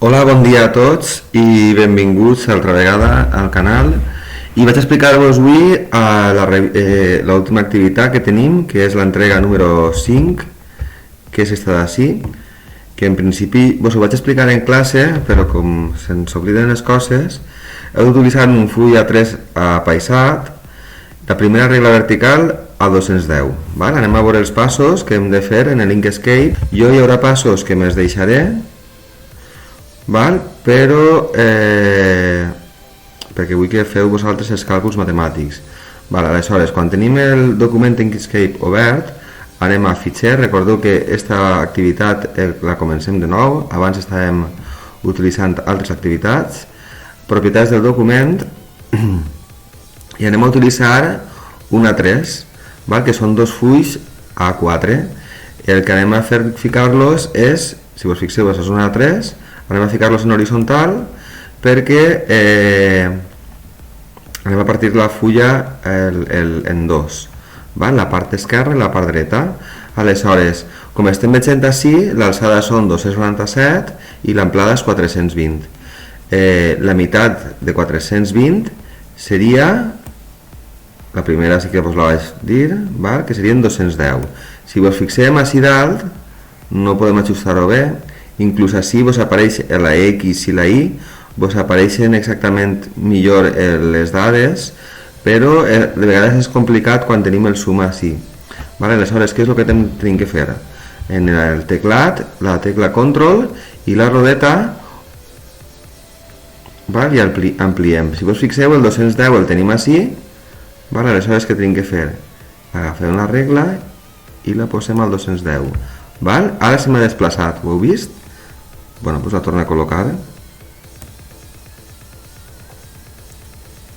Hola, bon dia a tots i benvinguts altra vegada al canal. I vaig explicar-vos avui l'última activitat que tenim, que és l'entrega número 5, que és esta d'ací, que en principi vos ho vaig explicar en classe, però com se'ns obliden les coses, heu d'utilitzar un full A3 apaïsat, la primera regla vertical a 210. Val? Anem a veure els passos que hem de fer en l'Inkscape. Jo hi haurà passos que me'ls deixaré, val? Però perquè vull que feu vosaltres els càlculs matemàtics. Val? Aleshores, quan tenim el document Inkscape obert, anem a fitxer. Recordeu que aquesta activitat la comencem de nou, abans estàvem utilitzant altres activitats. Propietats del document, i anem a utilitzar un A3, val? Que són dos fulls A4. El que anem a ficar-los és, si vos fixeu, és un A3, anem a ficar-los en horitzontal perquè anem a partir la fulla en dos, val? La part esquerra i la part dreta. Aleshores, com estem veient així, l'alçada són 297 i l'amplada és 420. La meitat de 420 seria, la primera sí que vos la vaig dir, val? Que serien 210. Si vos fixem així dalt, no podem ajustar-ho bé. Inclús així vos apareix la X i la Y, vos apareixen exactament millor les dades, però de vegades és complicat quan tenim el zoom així. Vale? Aleshores, què és el que tenim que fer? En el teclat, la tecla Control i la rodeta, val? I ampliem. Si vos fixeu, el 210 el tenim així, val? Aleshores, què tenim que fer? Agafem una regla i la posem al 210. Val? Ara se m'ha desplaçat, ho heu vist? Bueno, doncs la torno a col·locar.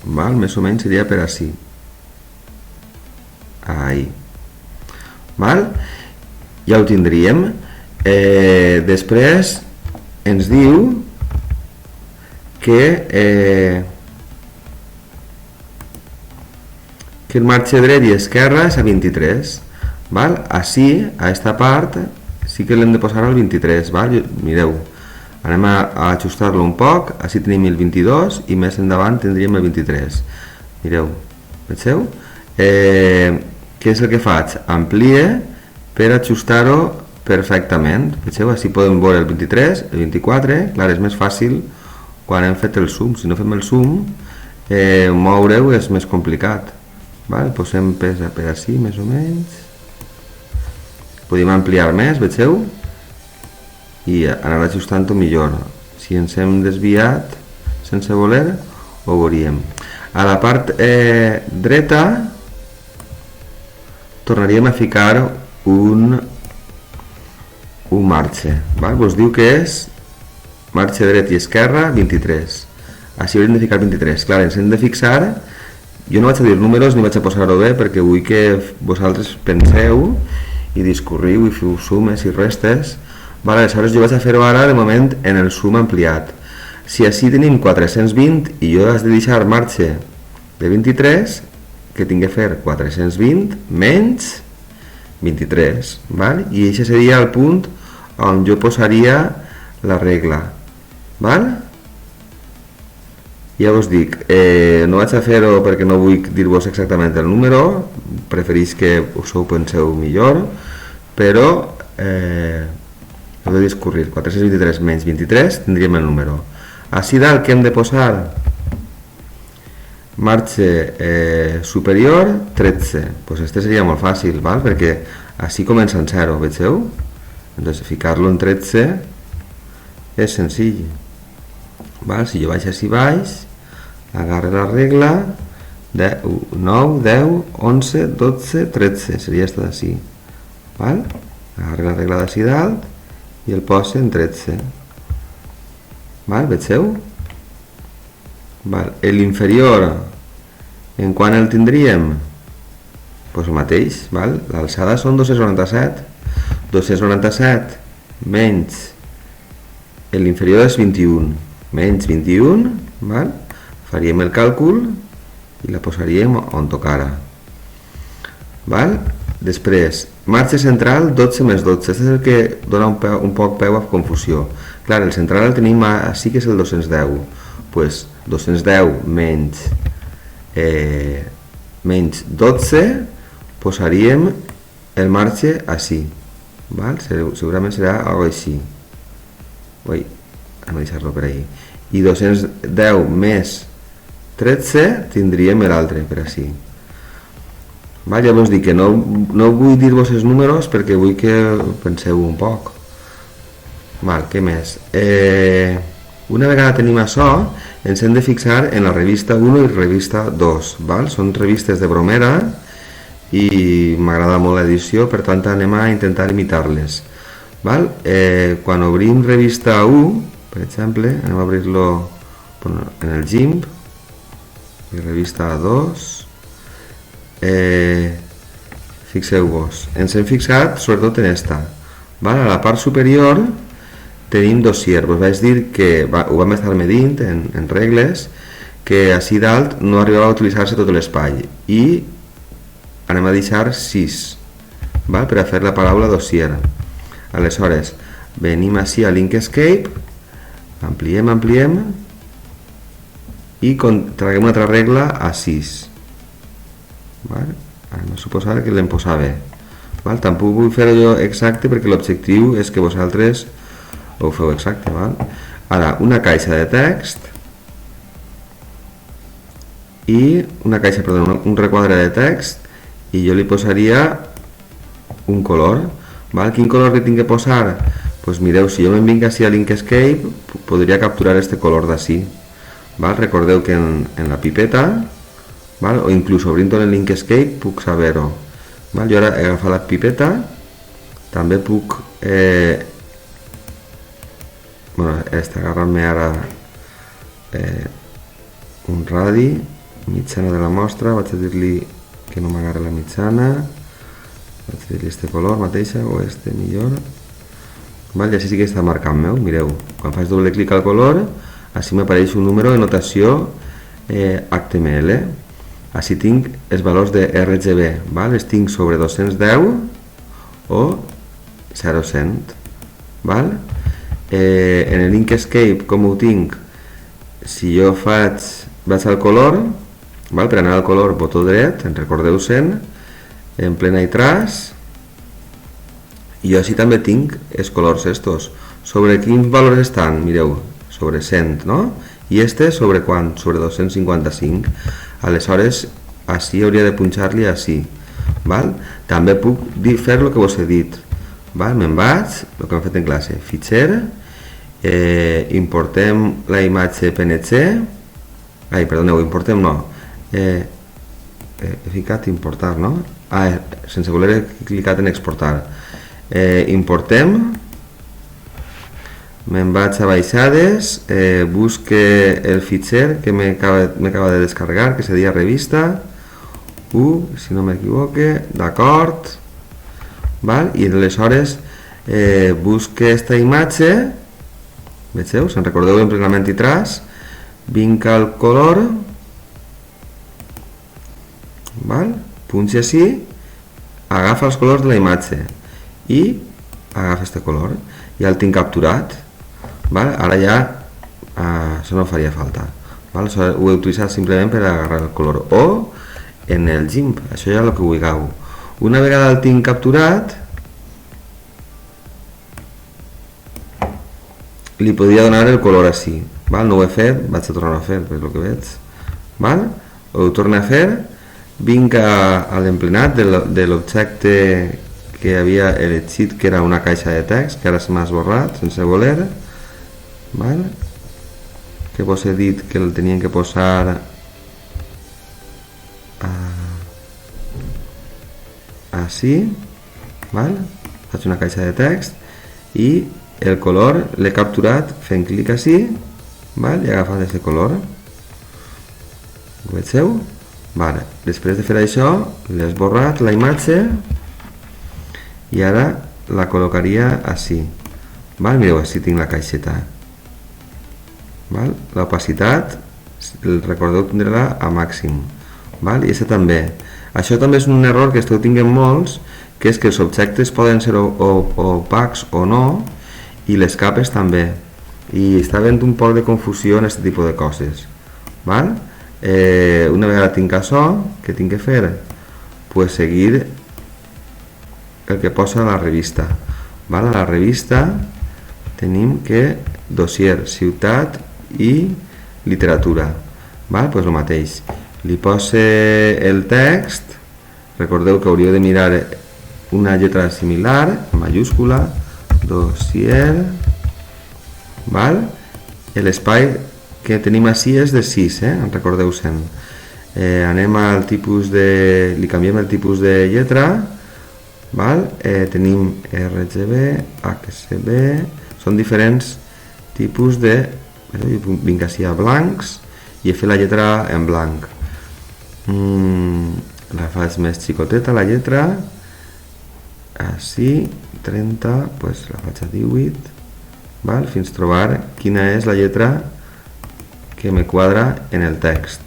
Val? Més o menys seria per així. Ahí. Val? Ja ho tindríem. Després ens diu que el marge dret i esquerra és a 23. Val? Així, a esta part, sí que l'hem de posar al 23. Val? Mireu, anem a ajustar-lo un poc. Així tenim el 22 i més endavant tindríem el 23. Mireu, veieu? Què és el que faig? Amplie per ajustar-ho perfectament. Veieu? Així podem veure el 23, el 24. Clar, és més fàcil quan hem fet el zoom. Si no fem el zoom, moure-ho és més complicat. Val? Posem per així, més o menys. Podem ampliar més, veieu? I anar ajustant-ho millor. Si ens hem desviat sense voler, ho veuríem. A la part dreta tornaríem a ficar un marge. Val? Vos diu que és marge dret i esquerra 23. Així hauríem de ficar 23. Clar, ens hem de fixar. Jo no vaig a dir números ni vaig a posar-ho bé perquè vull que vosaltres penseu i discorriu i feu sumes i restes. Vale, aleshores jo vaig a fer-ho ara de moment en el zoom ampliat. Si així tenim 420 i jo has de deixar marge de 23, que tinc que fer 420 menys 23, val? I això seria el punt on jo posaria la regla, val? Ja us dic, no vaig a fer-ho perquè no vull dir-vos exactament el número, preferís que us ho penseu millor, però heu de discorrir. 423 menys 23 tindríem el número. Així dalt que hem de posar marge superior 13. Doncs este seria molt fàcil, val? Perquè així comença en 0, veieu? Doncs ficar-lo en 13 és senzill. Val? Si jo vaig així baix, agarre la regla 9, 10, 11, 12, 13, seria esta d'ací. Agarre la regla d'ací dalt i el posa en 13. Veieu? L'inferior, en quant el tindríem? Doncs el mateix. L'alçada són 297. 297 menys l'inferior és 21. Menys 21, faríem el càlcul i la posaríem on tocara. Després, marge central 12 més 12. Aquest és el que dona un poc peu a confusió. Clar, el central el tenim així, que és el 210. Pues 210 menys 12 posaríem el marge així. Val? Segurament serà algo així. Ui, hem de deixar-lo per ahí. I 210 més 13 tindríem l'altre per així. Val, ja vos dic que no vull dir-vos els números perquè vull que penseu un poc. Val, què més? Una vegada tenim això, ens hem de fixar en la revista 1 i revista 2. Val? Són revistes de bromera i m'agrada molt l'edició, per tant anem a intentar imitar-les. Val? Quan obrim revista 1, per exemple, anem a obrir-lo en el GIMP, i revista 2, fixeu-vos, ens hem fixat sobretot en esta. Val? A la part superior tenim dossier. Vos vaig dir que ho vam estar medint en regles, que així dalt no arribava a utilitzar-se tot l'espai, i anem a deixar 6, val? Per a fer la paraula dossier. Aleshores venim així a Inkscape, ampliem i traguem una altra regla a 6. Val? Anem a suposar que l'hem posat bé. Val? Tampoc vull fer allò exacte perquè l'objectiu és que vosaltres ho feu exacte. Val? Ara, una caixa de text i un requadre de text, i jo li posaria un color. Val? Quin color li tinc que posar? Pues mireu, si jo me'n vinc així a l'Inkscape, podria capturar este color d'ací. Recordeu que en la pipeta, val? O inclús obrint-ho en l'Inkscape puc saber-ho. Jo ara he agafat la pipeta, també puc està agarrant-me ara un radi, mitjana de la mostra. Vaig a dir-li que no m'agarra la mitjana, vaig a dir-li este color mateixa o este millor. I així sí que està marcant meu, mireu, quan faig doble clic al color així m'apareix un número de notació HTML. Així tinc els valors de RGB, els tinc sobre 210 o 0,100. En l'Inkscape, com ho tinc? Si jo vaig al color, per anar al color, botó dret, en recordeu-se'n, en plena i traç, i jo així també tinc els colors estos. Sobre quins valors estan? Mireu, sobre 100, no? I este sobre quant? Sobre 255. Aleshores, així hauria de punxar-li així. També puc fer el que vos he dit. Me'n vaig, el que hem fet en classe, fitxer, importem la imatge PNG, importem no, he ficat importar, no? Sense voler he clicat en exportar. Importem, me'n vaig a baixades, busque el fitxer que m'acaba de descarregar, que seria revista 1, si no m'equivoque, d'acord, i aleshores busque esta imatge, vegeu, se'n recordeu en plenament i traç, vinc al color, punxi així, agafa els colors de la imatge i agafa este color, ja el tinc capturat. Ara ja això no faria falta, ho he utilitzat simplement per agarrar el color, o en el GIMP, això ja és el que vulgueu. Una vegada el tinc capturat, li podria donar el color així. No ho he fet, vaig a tornar a fer, per el que veig. Ho torno a fer, vinc a l'emplenat de l'objecte que havia elegit, que era una caixa de text, que ara se m'ha esborrat sense voler, que vos he dit que el tenien que posar així, faig una caixa de text i el color l'he capturat fent clic així i he agafat aquest color, ho vegeu? Després de fer això l'he esborrat la imatge i ara la col·locaria així. Mireu, així tinc la caixeta. L'opacitat, recordeu tindre-la a màxim. I això també. Això també és un error que esteu tinguent molts, que és que els objectes poden ser opacs o no, i les capes també, i està havent un poc de confusió en aquest tipus de coses, val? Una vegada tinc això, què tinc que fer? Pues seguir el que posa a la revista, val? A la revista tenim que dossier, ciutat i literatura, val? Pues el mateix, li posa el text, recordeu que hauríeu de mirar una lletra similar, mayúscula, dossier, val? L'espai que tenim així és de 6, recordeu-se'n. Anem al tipus de... li canviem el tipus de lletra, val? Tenim RGB, HCB, són diferents tipus de... vinc així a blancs i he fet la lletra en blanc. La faig més xicoteta, la lletra, així, 30, pues la faig a 18, val? Fins trobar quina és la lletra que me quadra en el text,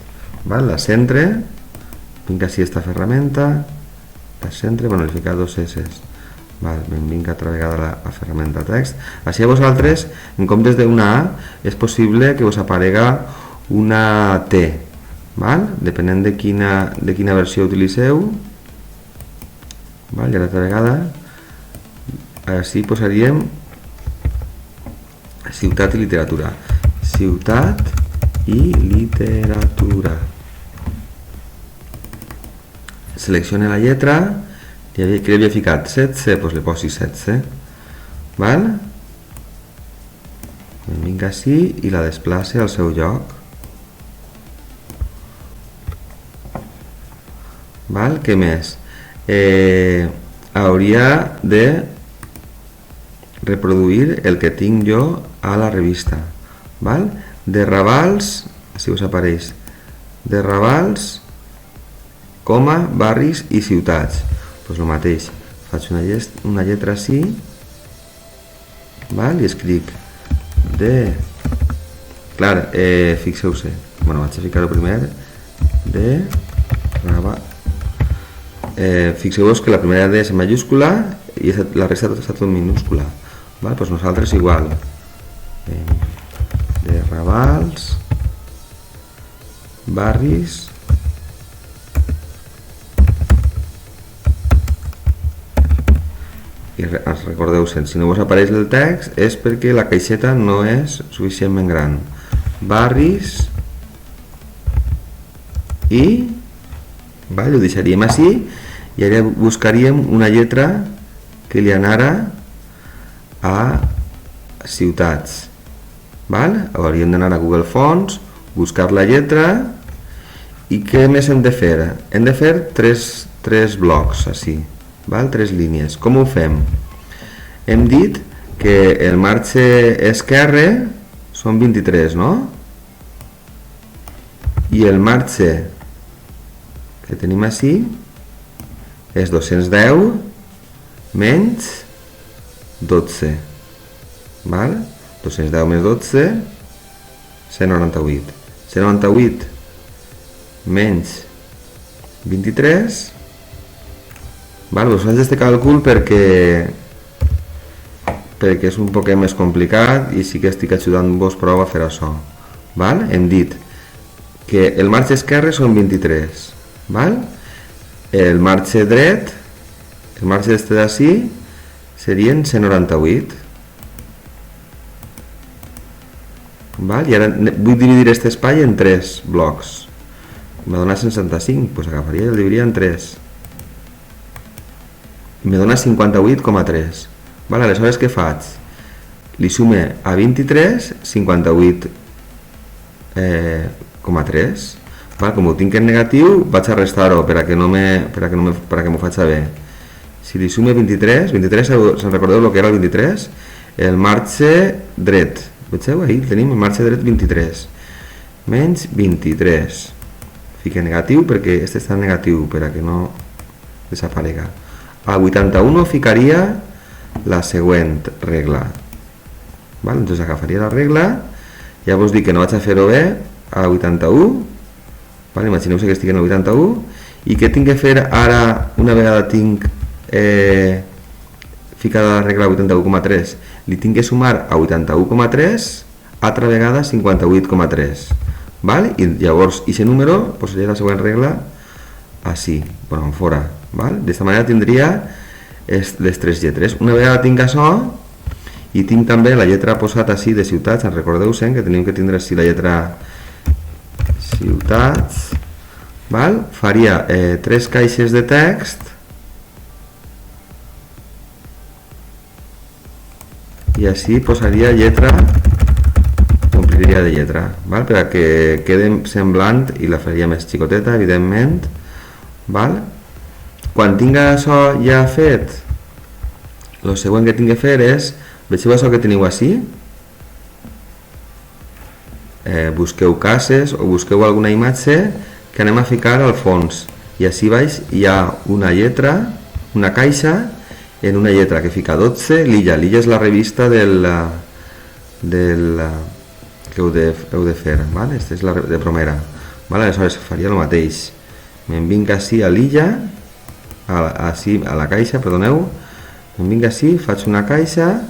val? La centre, vinc així esta ferramenta, la centre, bueno, li fica 2 S, val? Vinc altra vegada a la ferramenta text. Així a vosaltres, en comptes d'una A, és possible que us aparega una T, val? Depenent de quina versió utilitzeu, val? I l'altra vegada, així posaríem ciutat i literatura. Ciutat i literatura. Seleccione la lletra, que li havia ficat 16, doncs li posi 16, val? Vinc així i la desplace al seu lloc, val? Què més? Hauria de reproduir el que tinc jo a la revista, val? De Ravals, si us apareix, de Ravals, coma, barris i ciutats, doncs el mateix, faig una lletra així, val? I escric de... clar, fixeu-se, bueno, vaig a ficar-ho primer, de Ravals, fixeu-vos que la primera D és en mayúscula i la resta està tot en minúscula, val? Doncs nosaltres igual, de Ravals, barris, i recordeu-se'n, si no us apareix el text és perquè la caixeta no és suficientment gran, barris i val? Ho deixaríem així i ara buscaríem una lletra que li anara a ciutats, val? Hauríem d'anar a Google Fonts, buscar la lletra i què més hem de fer? Hem de fer tres blocs així, val? 3 línies. Com ho fem? Hem dit que el marge esquerre són 23, no? I el marge que tenim així és 210 menys 12, val? 210 més 12, 198. 198 menys 23, val? Us faig este càlcul perquè és un poc més complicat i sí que estic ajudant-vos prou a fer això, val? Hem dit que el marge esquerre són 23, val? El marge dret, el marge d'este d'ací serien 198, val? I ara vull dividir aquest espai en 3 blocs, me dona 165, doncs agafaria i el dividiria en 3 i me dona 58,3, val? Aleshores què faig? Li sume a 23 58,3, com ho tinc en negatiu vaig a restar-ho perquè m'ho faig bé. Si li sume 23, se'n recordeu el que era el 23? El marge dret, veieu? Ahí tenim el marge dret 23 menys 23, fica negatiu perquè este està negatiu perquè no desaparega. A 81 ficaria la següent regla, val? Doncs agafaria la regla, ja vos dic que no vaig a fer-ho bé, a 81, val? Imagineu-vos que estic en el 81 i què tinc que fer ara una vegada tinc ficada la regla 81,3, li tinc que sumar a 81,3 altra vegada 58,3, val? I llavors aquest número posaria la següent regla així, bueno, fora, val? D'esta manera tindria les tres lletres. Una vegada tinc això, i tinc també la lletra posada així de ciutats, en recordeu-se'n que tenim que tindre així la lletra ciutats, val? Faria tres caixes de text i així posaria lletra, ompliria de lletra, val? Per a que quede semblant i la faria més xicoteta, evidentment, val? Quan tinga això ja fet, el següent que tinc que fer és, vegeu això que teniu així? Busqueu cases o busqueu alguna imatge que anem a ficar al fons, i així baix hi ha una lletra, una caixa en una lletra que fica 12, l'Illa. L'Illa és la revista que heu de fer, ¿vale? Esta és la de Promera, ¿vale? Aleshores faria el mateix, me'n vinc així a l'Illa, així a la caixa, perdoneu, me'n vinc així, faig una caixa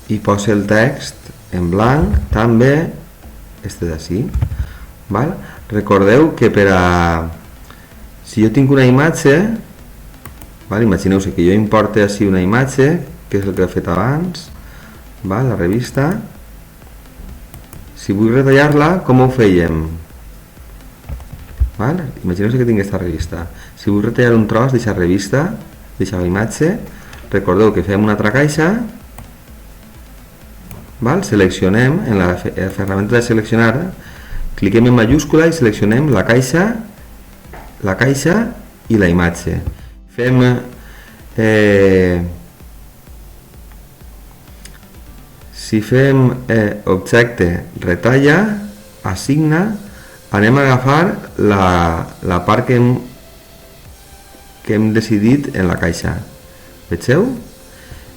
i poso el text en blanc, també este d'ací, val? Recordeu que per a... si jo tinc una imatge, val? Imagineu-se que jo importe així una imatge, que és el que he fet abans, val? La revista. Si vull retallar-la, com ho fèiem? Val? Imagineu-se que tinc aquesta revista. Si vull retallar un tros d'aquesta revista, d'aquesta imatge, recordeu que fem una altra caixa, val? Seleccionem en la ferramenta de seleccionar, cliquem en majúscula i seleccionem la caixa i la imatge. Fem si fem objecte retalla, assigna, anem a agafar la part que hem decidit en la caixa, vegeu?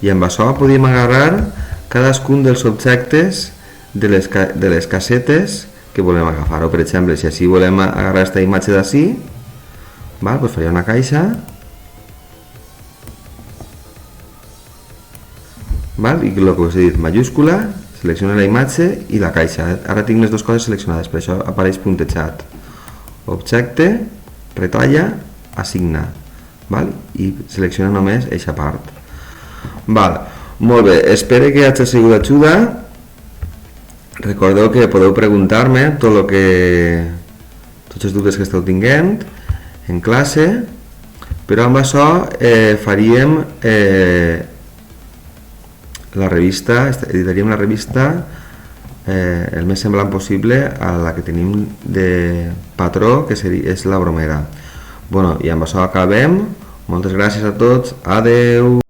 I amb això podem agarrar cadascun dels objectes de les casetes que volem agafar. O per exemple, si així volem agarrar aquesta imatge d'ací, doncs faria una caixa, i el que us he dit, majúscula, selecciona la imatge i la caixa. Ara tinc les dues coses seleccionades, per això apareix puntejat. Objecte, retalla, assigna, i selecciona només aquesta part. Molt bé, espero que hagi sigut d'ajuda. Recordeu que podeu preguntar-me tots els dubtes que esteu tinguent en classe, però amb això faríem la revista, editaríem la revista el més semblant possible a la que tenim de patró, que és la Bromera. I amb això acabem. Moltes gràcies a tots. Adeu.